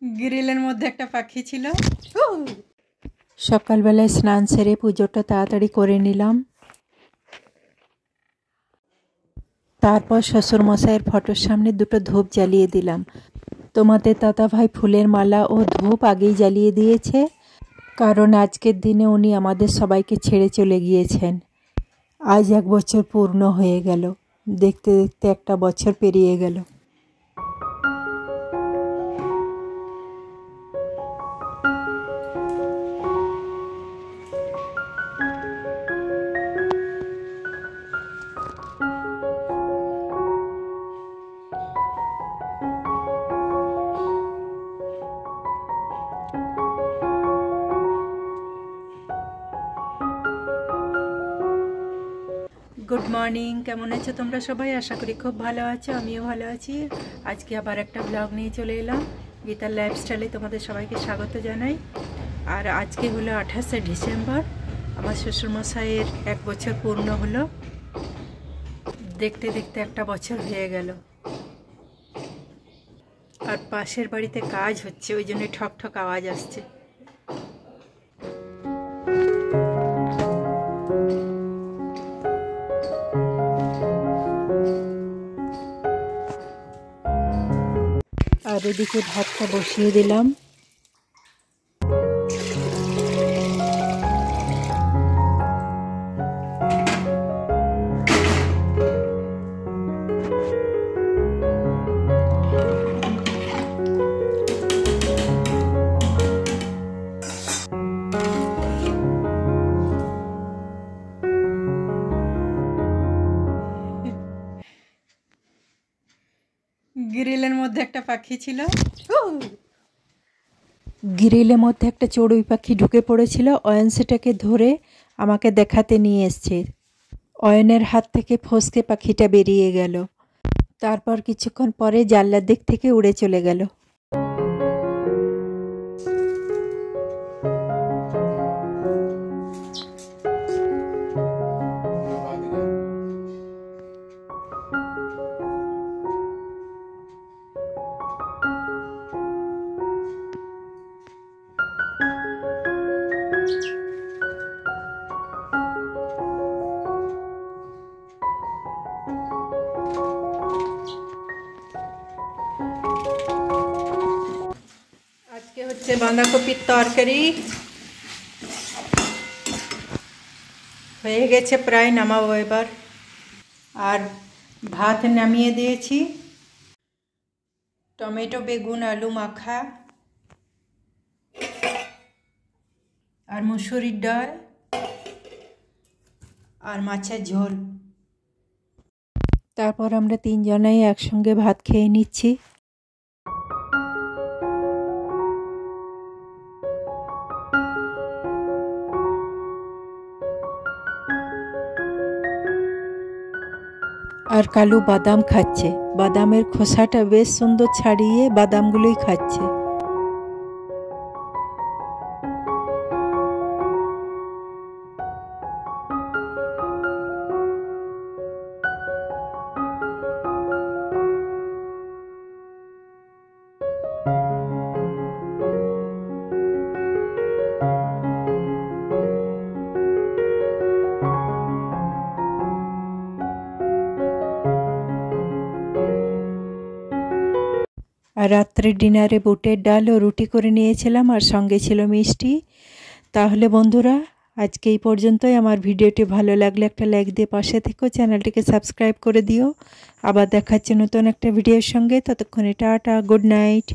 গ্রিলের মধ্যে একটা পাখি ছিল। সকালবেলায় স্নান সেরে পুজোটা তাড়াতাড়ি করে নিলাম। তারপর শ্বশুরমশাইয়ের ফটোর সামনে দুটো ধূপ জ্বালিয়ে দিলাম। তোমাদের দাদাভাই ফুলের মালা ও ধূপ আগেই জ্বালিয়ে দিয়েছে, কারণ আজকের দিনে উনি আমাদের সবাইকে ছেড়ে চলে গিয়েছেন। আজ 1 বছর পূর্ণ হয়ে গেল। দেখতে দেখতে একটা বছর পেরিয়ে গেল। গুড মর্নিং, কেমন আছো তোমরা সবাই? আশা করি খুব ভালো আছো, আমিও ভালো আছি। আজকে আবার একটা ব্লগ নিয়ে চলে এলাম। গীতার লাইফস্টাইলে তোমাদের সবাইকে স্বাগত জানাই। আর আজকে হলো 28শে ডিসেম্বর। আমার শ্বশুরমশাইয়ের 1 বছর পূর্ণ হলো। দেখতে দেখতে একটা বছর হয়ে গেল। আর পাশের বাড়িতে কাজ হচ্ছে, ওই জন্য ঠক ঠক আওয়াজ আসছে। আর এদিকে ভাতটা বসিয়ে দিলাম। গ্রিলের মধ্যে একটা পাখি ছিল। গ্রিলের মধ্যে একটা চড়ুই পাখি ঢুকে পড়েছিল। অয়ন সেটাকে ধরে আমাকে দেখাতে নিয়ে এসছে। অয়নের হাত থেকে ফসকে পাখিটা বেরিয়ে গেল। তারপর কিছুক্ষণ পরে জানলার দিক থেকে উড়ে চলে গেল। আজকে হচ্ছে বাঁধাকপির তরকারি হয়ে গেছে, প্রায় নামাবো এবার। আর ভাত নামিয়ে দিয়েছি। টমেটো বেগুন আলু মাখা আর মুসুরির ডাল আর মাছের ঝোল। তারপর আমরা 3 জনাই একসঙ্গে ভাত খেয়ে নিচ্ছি। আর কালু বাদাম খাচ্ছে। বাদামের খোসাটা বেশ সুন্দর ছাড়িয়ে বাদামগুলোই খাচ্ছে। আর রাত্রে ডিনারে বুটের ডাল ও রুটি করে নিয়েছিলাম, আর সঙ্গে ছিল মিষ্টি। তাহলে বন্ধুরা, আজকে এই পর্যন্তই। আমার ভিডিওটি ভালো লাগলে একটা লাইক দিয়ে পাশে থেকো, চ্যানেলটিকে সাবস্ক্রাইব করে দিও। আবার দেখাচ্ছে নতুন একটা ভিডিওর সঙ্গে। ততক্ষণে টাটা, গুড নাইট।